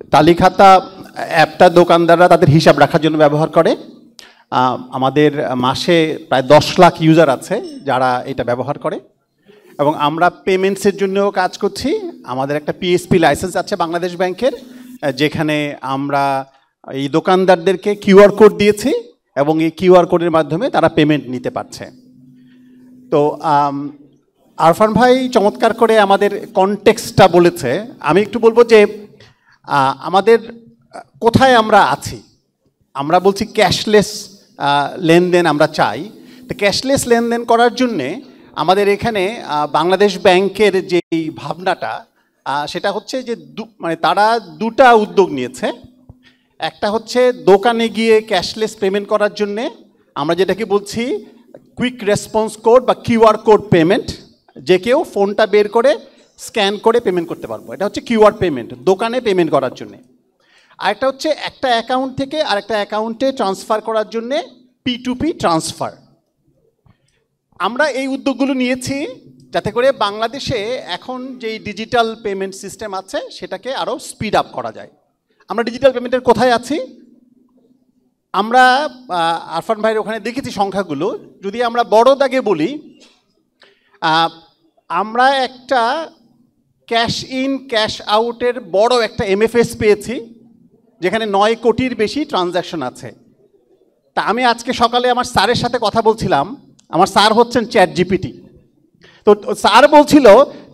তালিখাতা অ্যাপটা দোকানদাররা তাদের হিসাব রাখার জন্য ব্যবহার করে। আমাদের মাসে প্রায় 10 লাখ ইউজার আছে যারা এটা ব্যবহার করে, এবং আমরা পেমেন্টসের জন্যও কাজ করছি। আমাদের একটা পিএসপি লাইসেন্স আছে বাংলাদেশ ব্যাংকের, যেখানে আমরা এই দোকানদারদেরকে কিউআর কোড দিয়েছি এবং এই কিউআর কোডের মাধ্যমে তারা পেমেন্ট নিতে পারছে। তো আরফান ভাই চমৎকার করে আমাদের কনটেক্সটটা বলেছে। আমি একটু বলবো যে আমাদের কোথায় আমরা আছি। আমরা বলছি ক্যাশলেস লেনদেন আমরা চাই। তো ক্যাশলেস লেনদেন করার জন্যে আমাদের এখানে বাংলাদেশ ব্যাংকের যেই ভাবনাটা সেটা হচ্ছে যে মানে তারা দুটা উদ্যোগ নিয়েছে। একটা হচ্ছে দোকানে গিয়ে ক্যাশলেস পেমেন্ট করার জন্যে আমরা যেটাকে বলছি কুইক রেসপন্স কোড বা কিউআর কোড পেমেন্ট, যে কেউ ফোনটা বের করে স্ক্যান করে পেমেন্ট করতে পারবো। এটা হচ্ছে কিউআর পেমেন্ট দোকানে পেমেন্ট করার জন্যে। আরেকটা হচ্ছে একটা অ্যাকাউন্ট থেকে আরেকটা অ্যাকাউন্টে ট্রান্সফার করার জন্যে P2P ট্রান্সফার। আমরা এই উদ্যোগগুলো নিয়েছি যাতে করে বাংলাদেশে এখন যেই ডিজিটাল পেমেন্ট সিস্টেম আছে সেটাকে আরও স্পিড আপ করা যায়। আমরা ডিজিটাল পেমেন্টের কোথায় আছি? আমরা আরফান ভাইয়ের ওখানে দেখেছি সংখ্যাগুলো। যদি আমরা বড় দাগে বলি, আমরা একটা ক্যাশ ইন ক্যাশ আউটের বড় একটা MFS পেয়েছি, যেখানে 9 কোটির বেশি ট্রানজ্যাকশন আছে। তা আমি আজকে সকালে আমার স্যারের সাথে কথা বলছিলাম। আমার স্যার হচ্ছেন ChatGPT। তো স্যার বলছিল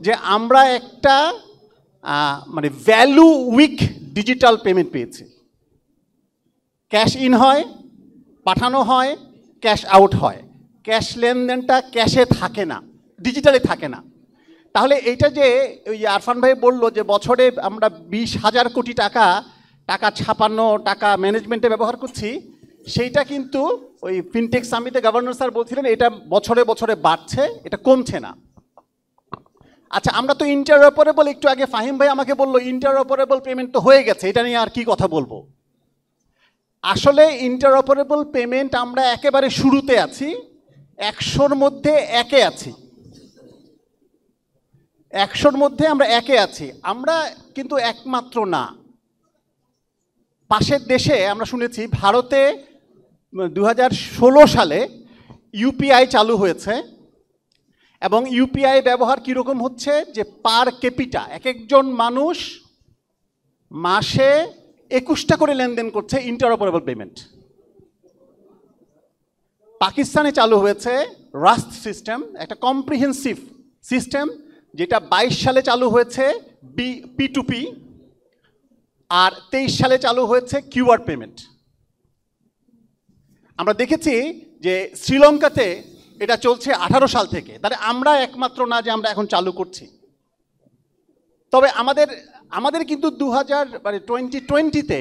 যে আমরা একটা মানে ভ্যালু উইক ডিজিটাল পেমেন্ট পেয়েছি। ক্যাশ ইন হয়, পাঠানো হয়, ক্যাশ আউট হয়। ক্যাশ লেনদেনটা ক্যাশে থাকে না, ডিজিটালে থাকে না। তাহলে এইটা যে ওই আরফান ভাই বললো যে বছরে আমরা 20,000 কোটি টাকা ছাপানো টাকা ম্যানেজমেন্টে ব্যবহার করছি, সেইটা কিন্তু ওই ফিনটেক সামিটে গভর্নর স্যার বলছিলেন এটা বছরে বছরে বাড়ছে, এটা কমছে না। আচ্ছা, আমরা তো ইন্টারঅপারেবল, একটু আগে ফাহিম ভাই আমাকে বললো ইন্টারঅপারেবল পেমেন্ট তো হয়ে গেছে, এটা নিয়ে আর কি কথা বলবো। আসলে ইন্টারঅপারেবল পেমেন্ট আমরা একেবারে শুরুতে আছি, 100-র মধ্যে একে আছি। 100-র মধ্যে আমরা একে আছি। আমরা কিন্তু একমাত্র না। পাশের দেশে আমরা শুনেছি ভারতে 2016 সালে ইউপিআই চালু হয়েছে, এবং ইউপিআই ব্যবহার কীরকম হচ্ছে যে পার ক্যাপিটা এক একজন মানুষ মাসে 21টা করে লেনদেন করছে ইন্টারঅপারেবল পেমেন্ট। পাকিস্তানে চালু হয়েছে রাস্ট সিস্টেম, একটা কম্প্রিহেন্সিভ সিস্টেম, যেটা 22 সালে চালু হয়েছে P2P, আর 23 সালে চালু হয়েছে কিউআর পেমেন্ট। আমরা দেখেছি যে শ্রীলঙ্কাতে এটা চলছে 18 সাল থেকে। তাহলে আমরা একমাত্র না যে আমরা এখন চালু করছি। তবে আমাদের কিন্তু 2020-তে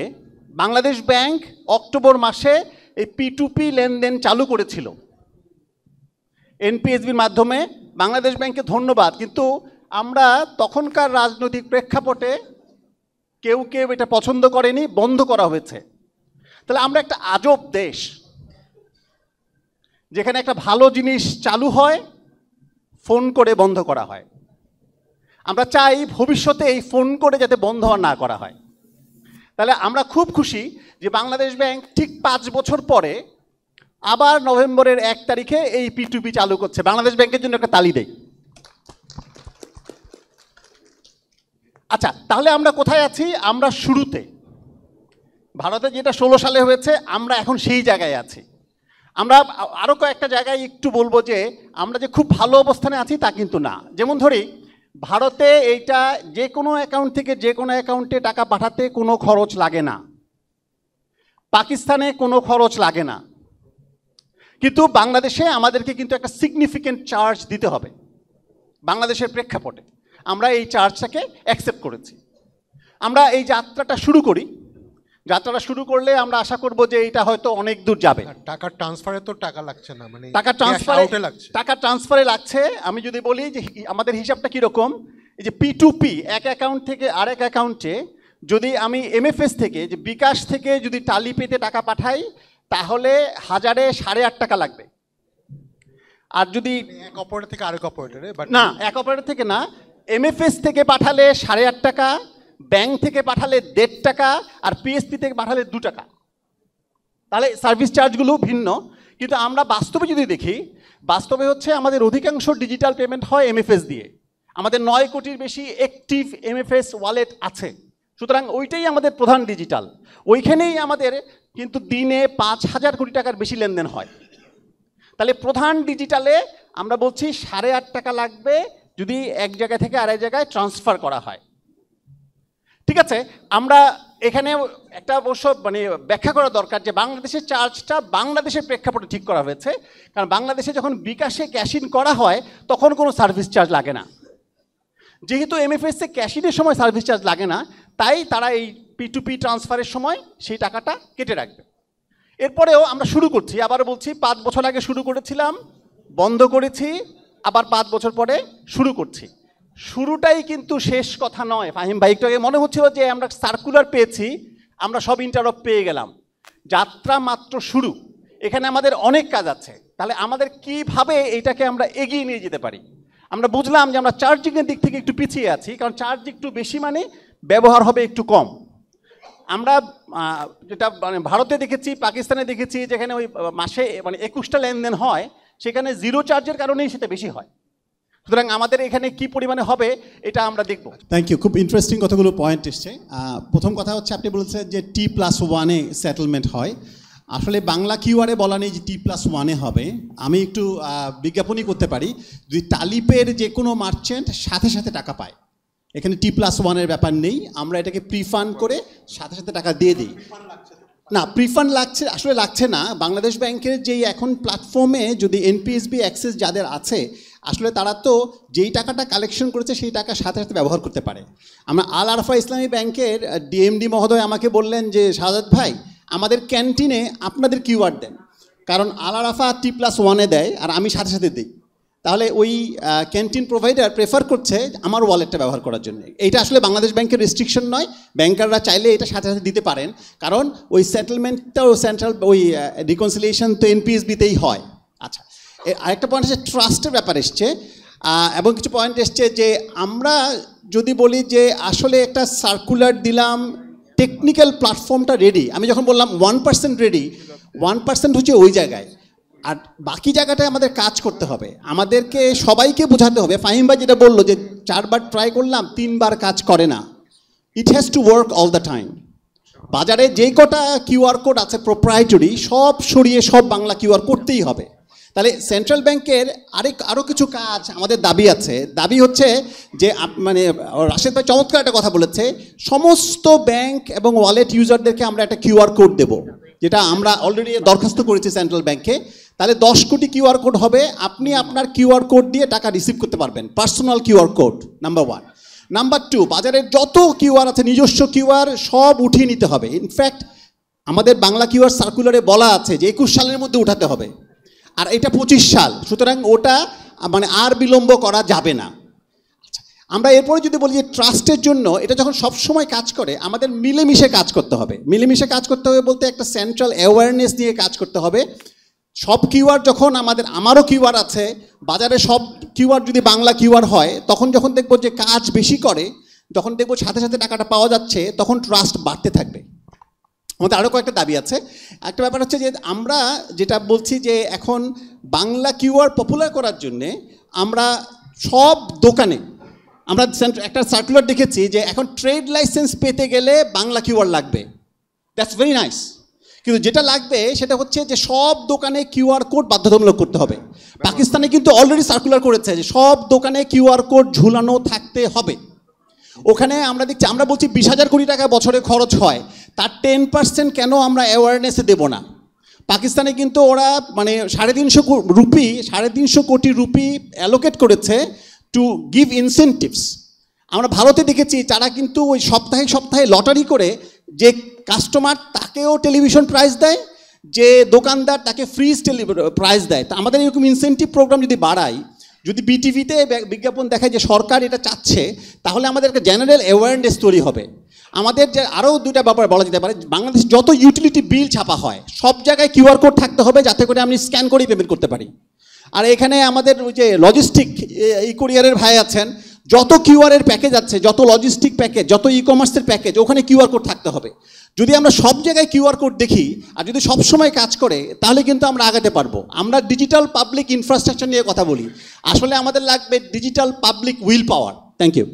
বাংলাদেশ ব্যাংক অক্টোবর মাসে এই P2P লেনদেন চালু করেছিল NPSBর মাধ্যমে। বাংলাদেশ ব্যাংকে ধন্যবাদ। কিন্তু আমরা তখনকার রাজনৈতিক প্রেক্ষাপটে কেউ এটা পছন্দ করেনি, বন্ধ করা হয়েছে। তাহলে আমরা একটা আজব দেশ, যেখানে একটা ভালো জিনিস চালু হয়, ফোন করে বন্ধ করা হয়। আমরা চাই ভবিষ্যতে এই ফোন করে যাতে বন্ধ না করা হয়। তাহলে আমরা খুব খুশি যে বাংলাদেশ ব্যাংক ঠিক 5 বছর পরে আবার নভেম্বরের 1 তারিখে এই P2P চালু করছে। বাংলাদেশ ব্যাংকের জন্য একটা তালি দেই। আচ্ছা, তাহলে আমরা কোথায় আছি? আমরা শুরুতে। ভারতে যেটা 16 সালে হয়েছে, আমরা এখন সেই জায়গায় আছি। আমরা আরও কয়েকটা জায়গায় একটু বলবো যে আমরা যে খুব ভালো অবস্থানে আছি তা কিন্তু না। যেমন ধরি, ভারতে এইটা যে কোনো অ্যাকাউন্ট থেকে যে কোনো অ্যাকাউন্টে টাকা পাঠাতে কোনো খরচ লাগে না। পাকিস্তানে কোনো খরচ লাগে না। কিন্তু বাংলাদেশে আমাদেরকে কিন্তু একটা সিগনিফিক্যান্ট চার্জ দিতে হবে। বাংলাদেশের প্রেক্ষাপটে আমরা এই চার্জটাকে অ্যাকসেপ্ট করেছি। আমরা এই যাত্রাটা শুরু করি। যাত্রাটা শুরু করলে আমরা আশা করব যে এটা হয়তো অনেক দূর যাবে। টাকা ট্রান্সফারে তো টাকা লাগছে না, মানে টাকা ট্রান্সফারে লাগছে। আমি যদি বলি যে আমাদের হিসাবটা কীরকম, এই যে P2P এক অ্যাকাউন্ট থেকে আরেক অ্যাকাউন্টে যদি আমি MFS থেকে যে বিকাশ থেকে যদি টালি পেতে টাকা পাঠাই, তাহলে 1000-এ 8.5 টাকা লাগবে। আর যদি এক অপারেটর থেকে আরেক অপারেটরে, না, এক অপারেটর থেকে না, MFS থেকে পাঠালে 8.5 টাকা, ব্যাংক থেকে পাঠালে 1.5 টাকা আর পিএসপি থেকে পাঠালে 2 টাকা, তাহলে সার্ভিস চার্জগুলো ভিন্ন। কিন্তু আমরা বাস্তবে যদি দেখি, বাস্তবে হচ্ছে আমাদের অধিকাংশ ডিজিটাল পেমেন্ট হয় এমএফএস দিয়ে। আমাদের 9 কোটির বেশি অ্যাক্টিভ এমএফএস ওয়ালেট আছে, সুতরাং ওইটাই আমাদের প্রধান ডিজিটাল। ওইখানেই আমাদের কিন্তু দিনে 5,000 কোটি টাকার বেশি লেনদেন হয়। তাহলে প্রধান ডিজিটালে আমরা বলছি 8.5 টাকা লাগবে যদি এক জায়গা থেকে আরেক জায়গায় ট্রান্সফার করা হয়। ঠিক আছে, আমরা এখানে একটা অবশ্য মানে ব্যাখ্যা করা দরকার যে বাংলাদেশের চার্জটা বাংলাদেশের প্রেক্ষাপটে ঠিক করা হয়েছে, কারণ বাংলাদেশে যখন বিকাশে ক্যাশ ইন করা হয় তখন কোনো সার্ভিস চার্জ লাগে না। যেহেতু এমএফএসে ক্যাশ ইনের সময় সার্ভিস চার্জ লাগে না, তাই তারা এই P2P ট্রান্সফারের সময় সেই টাকাটা কেটে রাখবে। এরপরেও আমরা শুরু করছি, আবার বলছি 5 বছর আগে শুরু করেছিলাম, বন্ধ করেছি, আবার 5 বছর পরে শুরু করছি। শুরুটাই কিন্তু শেষ কথা নয়। ফাহিম ভাই একটু আগে মনে হচ্ছিল যে আমরা সার্কুলার পেয়েছি, আমরা সব ইন্টারঅপ পেয়ে গেলাম। যাত্রা মাত্র শুরু, এখানে আমাদের অনেক কাজ আছে। তাহলে আমাদের কিভাবে এইটাকে আমরা এগিয়ে নিয়ে যেতে পারি? আমরা বুঝলাম যে আমরা চার্জিংয়ের দিক থেকে একটু পিছিয়ে আছি, কারণ চার্জ একটু বেশি মানে ব্যবহার হবে একটু কম। আমরা যেটা মানে ভারতে দেখেছি, পাকিস্তানে দেখেছি, যেখানে ওই মাসে মানে 21টা লেনদেন হয়, সেখানে জিরো চার্জের কারণেই সেটা বেশি হয়। সুতরাং আমাদের এখানে কি পরিমাণে হবে এটা আমরা দেখব। থ্যাংক ইউ, খুব ইন্টারেস্টিং কতগুলো পয়েন্ট এসছে। প্রথম কথা হচ্ছে আপনি বলেছেন যে T+1-এ সেটেলমেন্ট হয়। আসলে বাংলা কিউআরে বলা নেই যে T+1-এ হবে। আমি একটু বিজ্ঞাপনই করতে পারি, যদি টালিপের যে কোনো মার্চেন্ট সাথে সাথে টাকা পায়, এখানে T+1-এর ব্যাপার নেই। আমরা এটাকে প্রিফান্ড করে সাথে সাথে টাকা দিয়ে দিই। না, প্রিফান্ড লাগছে, আসলে লাগছে না। বাংলাদেশ ব্যাংকের যেই এখন প্ল্যাটফর্মে যদি এনপিএসবি অ্যাক্সেস যাদের আছে, আসলে তারা তো যেই টাকাটা কালেকশন করেছে সেই টাকা সাথে সাথে ব্যবহার করতে পারে। আমরা আল আরফা ইসলামী ব্যাংকের ডিএমডি মহোদয় আমাকে বললেন যে শাহাদাত ভাই, আমাদের ক্যান্টিনে আপনাদের কিউআর দেন, কারণ আল আরফা T+1-এ দেয় আর আমি সাথে সাথে দিই। তাহলে ওই ক্যান্টিন প্রোভাইডার প্রেফার করছে আমার ওয়ালেটটা ব্যবহার করার জন্য। এইটা আসলে বাংলাদেশ ব্যাংকের রেস্ট্রিকশন নয়, ব্যাংকাররা চাইলে এটা সাথে সাথে দিতে পারেন, কারণ ওই সেটেলমেন্টটাও সেন্ট্রাল ওই রিকনসিলিয়েশন তো এনপিএসবিতেই হয়। আচ্ছা, আরেকটা পয়েন্ট হচ্ছে ট্রাস্টের ব্যাপার এসছে, এবং কিছু পয়েন্ট এসছে যে আমরা যদি বলি যে আসলে একটা সার্কুলার দিলাম, টেকনিক্যাল প্ল্যাটফর্মটা রেডি। আমি যখন বললাম 1% রেডি, 1% হচ্ছে ওই জায়গায়, আর বাকি জায়গাটায় আমাদের কাজ করতে হবে। আমাদেরকে সবাইকে বোঝাতে হবে। ফাহিম ভাই যেটা বললো যে 4 বার ট্রাই করলাম, 3 বার কাজ করে না। It has to work all the time. বাজারে যেই কটা কিউআর কোড আছে প্রোপ্রাইটরি, সব সরিয়ে সব বাংলা কিউআর করতেই হবে। তাহলে সেন্ট্রাল ব্যাংকের আরও কিছু কাজ আমাদের দাবি আছে। দাবি হচ্ছে যে মানে রাশেদ ভাই চমৎকার একটা কথা বলেছে, সমস্ত ব্যাংক এবং ওয়ালেট ইউজারদেরকে আমরা একটা কিউআর কোড দেব, যেটা আমরা অলরেডি দরখাস্ত করেছি সেন্ট্রাল ব্যাংকে। তাহলে 10 কোটি কিউআর কোড হবে, আপনি আপনার কিউআর কোড দিয়ে টাকা রিসিভ করতে পারবেন, personal QR code, number 1। Number 2, বাজারের যত কিউআর আছে নিজস্ব কিউআর সব উঠিয়ে নিতে হবে। ইনফ্যাক্ট আমাদের বাংলা কিউআর সার্কুলারে বলা আছে যে 21 সালের মধ্যে উঠাতে হবে, আর এটা 25 সাল, সুতরাং ওটা মানে আর বিলম্ব করা যাবে না। আমরা এরপরে যদি বলি যে ট্রাস্টের জন্য এটা যখন সবসময় কাজ করে, আমাদের মিলেমিশে কাজ করতে হবে। মিলেমিশে কাজ করতে হবে বলতে একটা সেন্ট্রাল অ্যাওয়ারনেস নিয়ে কাজ করতে হবে। সব কিউআর যখন আমারও কিউআর আছে, বাজারে সব কিউআর যদি বাংলা কিউআর হয়, তখন যখন দেখবো যে কাজ বেশি করে, যখন দেখবো সাথে সাথে টাকাটা পাওয়া যাচ্ছে, তখন ট্রাস্ট বাড়তে থাকবে। আমাদের আরও কয়েকটা দাবি আছে। একটা ব্যাপার হচ্ছে যে আমরা যেটা বলছি যে এখন বাংলা কিউআর পপুলার করার জন্যে আমরা সব দোকানে আমরা একটা সার্কুলার দেখেছি যে এখন ট্রেড লাইসেন্স পেতে গেলে বাংলা কিউআর লাগবে। দ্যাটস ভেরি নাইস, কিন্তু যেটা লাগবে সেটা হচ্ছে যে সব দোকানে কিউআর কোড বাধ্যতামূলক করতে হবে। পাকিস্তানে কিন্তু অলরেডি সার্কুলার করেছে যে সব দোকানে কিউআর কোড ঝুলানো থাকতে হবে। ওখানে আমরা দেখছি, আমরা বলছি 20,000 কোটি টাকা বছরে খরচ হয়, তার 10% কেন আমরা অ্যাওয়ারনেসে দেবো না? পাকিস্তানে কিন্তু ওরা মানে 350 কোটি রুপি অ্যালোকেট করেছে টু গিভ ইনসেন্টিভস। আমরা ভারতে দেখেছি তারা কিন্তু ওই সপ্তাহে লটারি করে যে কাস্টমার তাকেও টেলিভিশন প্রাইজ দেয়, যে দোকানদার তাকে ফ্রিজ প্রাইজ দেয়। তা আমাদের এরকম ইনসেন্টিভ প্রোগ্রাম যদি বাড়াই, যদি বিটিভিতে বিজ্ঞাপন দেখায় যে সরকার এটা চাচ্ছে, তাহলে আমাদের একটা জেনারেল অ্যাওয়ারনেস তৈরি হবে। আমাদের যে আরও দুটা ব্যাপার বলা যেতে পারে, বাংলাদেশ যত ইউটিলিটি বিল ছাপা হয় সব জায়গায় কিউআর কোড থাকতে হবে, যাতে করে আমি স্ক্যান করেই পেমেন্ট করতে পারি। আর এখানে আমাদের ওই যে লজিস্টিক ই কোরিয়ারের ভাই আছেন, যত কিউআরের প্যাকেজ আছে, যত লজিস্টিক প্যাকেজ, যত ই কমার্সের প্যাকেজ, ওখানে কিউআর কোড থাকতে হবে। যদি আমরা সব জায়গায় কিউআর কোড দেখি আর যদি সব সময় কাজ করে, তাহলে কিন্তু আমরা আগাতে পারবো। আমরা ডিজিটাল পাবলিক ইনফ্রাস্ট্রাকচার নিয়ে কথা বলি, আসলে আমাদের লাগবে digital public will power. Thank you.